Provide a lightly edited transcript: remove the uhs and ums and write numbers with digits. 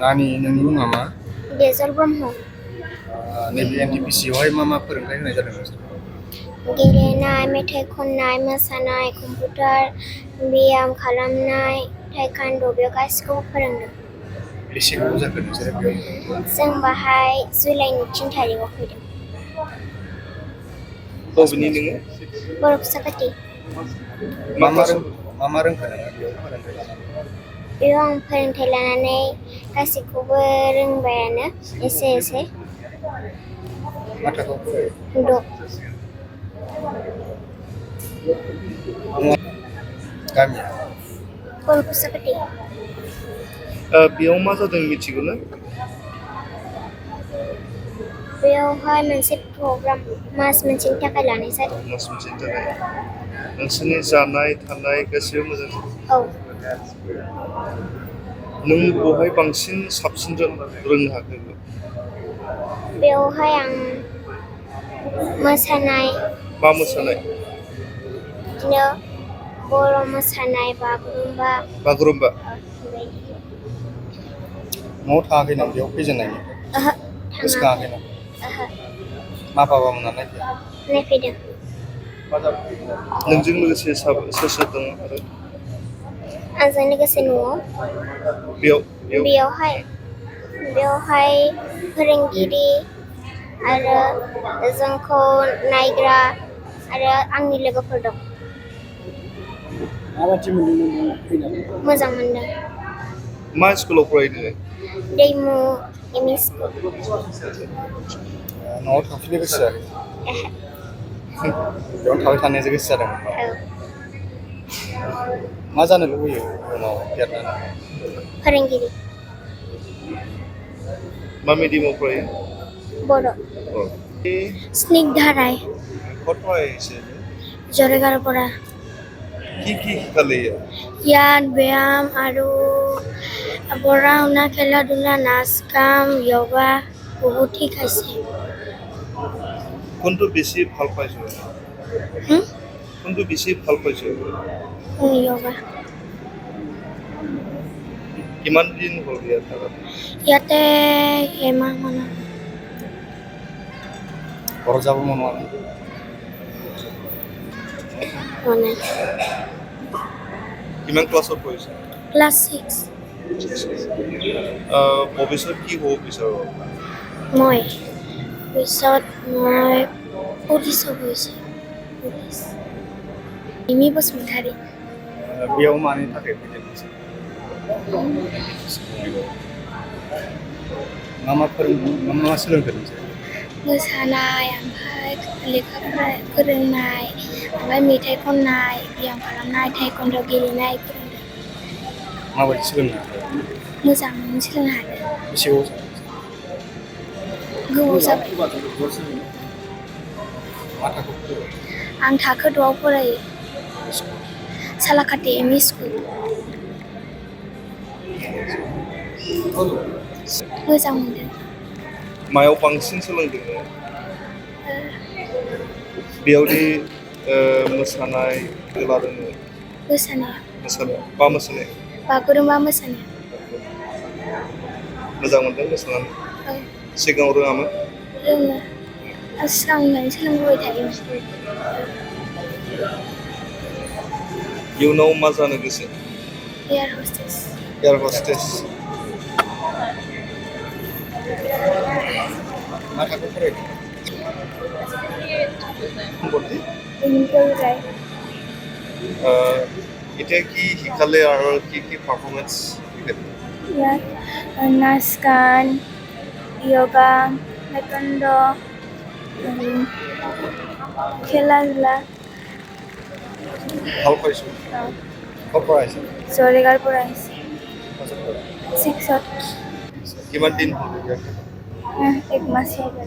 नानि नोंनि मुङा मा? देजल ब्रह्म। नैबे NTPC आवहाय मा फोरोंथाय होनाय जादों नोंसोर? गेलेनाय, मेथाइ खननाय, मोसानाय, कम्पिउटार, ब्याम खालामनाय, ताइक्वान्ड' बेयाव गासिखौबो फोरोंदों। बेसे गोबाव जाखो नोंसोरो बेयाव? जों बाहाय जुलाइनि 3 तारिखआव फैदों। बबेनि नोङो? बर' फिसाखाथि। मा रोंखो नोङो बेयाव फोरोंथाय लानानै? बेयाव आं फोरोंथाय लानानै गासैखौबो रोंबायानो एसे। मा थाखोआव फरायो? 6। गामिया? बर' फिसाखाथि। बेयाव मा जादों मिथिगौ ना? बेयावहाय मोनसे प्रग्राम मास मोनसेनि थाखाय लानाय जादों। मास मोनसेनि थाखाय नोंसोरनि जानाय थानाय गासिबो मोजां? औ। नों बहाय बांसिन साबसिन रोंनो हाखो? बेवहाय आं मोसानाय। मा मोसानाय? बिदिनो बर' मोसानाय, बागुरुम्बा। न'आव थाङाखै नों बेयाव फैजेननायनिफ्राय? ओहो। गोसोखाङाखै नों? ओहो। मा बाबामोना नायफैया? नायफैदों। नोंजों लोगोसे सोर दङ आरो? आंजों लोगोसे न'आव? बेयावहाय फोरोंगिरि आरो जोंखौ नायग्रा आरो आंनि लोगोफोर दं। माबायदि मोनदों नों फैनानै? मोजां मोनदों। मा स्कुलाव फरायो नोङो? दैमु एम इ स्कुल। न'आव थांफिननो गोसो जायाखै? बेयावनो थाबाय थानोसो गोसो जादों? औ। मा जानो लुबैयो उनाव देरनानै? फोरोंगिरि। मा मिडियामाव फरायो? बर'। स्निग्धा राय। ক'ত পঢ়াইছে? জৰেগাৰ পৰা। কি শিকালে ইয়াত? ইয়াত ব্যায়াম আৰু পঢ়া শুনা, খেলা ধূলা, নাচ গান, য়োগা বহুত শিকাইছে। কোনটো বেছি ভাল পাইছো? কোনটো বেছি ভাল পাইছো? য়োগা। কিমান দিন হ'ল ইয়াত থাকা? ইয়াতে এমাহ মান। ঘৰত যাব মন হোৱা নাই? কিমান ক্লাছত পঢ়িছা? ক্লাছ 6। ভৱিষ্যত কি হ'ব বিচাৰো? মই পুলিচ হ'ব বিচাৰো। ইমি বসুমतारी। बेयाव मानि थाखाय फैदों नोंसोर? मा सोलोंखो नोंसोर? मोसानाय, ओमफ्राय लेखा फोरोंनाय, ओमफ्राय मेथाइ खननाय, ब्याम खालामनाय, ताइक्वान्ड' गेलेनाय फोरोंदों। माबायदि सोलोंनो हाखो? मोजाङैनो सोलोंनो हादों। बेसे गोबाव जाखो? गोबाव जाबाय। मा थाखोआव फरायो? आं थाखो 2आव फरायो। सालाकाथि एम इ स्कुल। मोजां मोनदों। मायाव बांसिन सोलोंदों? बेयावदि मोसानाय लादों? मोसानाया मा मोसानाय? बागुरुम्बा मोसानाय। मोजां मोनदों मोसानानै? औ। सिगाङाव रोङामोन? रोङो। सिगांनिफ्रायनो सोलोंबोबाय थायोमोन। इयुनाव मा जानो गोसो? Air hostess. Air hostess. मा थाखोआव फरायदों? এতিয়া কি শিকালে আৰু কি পাৰফৰ্মেন্স শিকালে? ইয়াত নাচ গান, য়োগা, টাইকোৱাণ্ডো, খেলা ধূলা। ভাল পাইছো। ক'ৰ পৰা আহিছে? জৰেগাৰ পৰা আহিছে। ক্লাছত পঢ়া? 6ত। কিমান দিন হ'ল ইয়াত? 1 মাহ হ'ল।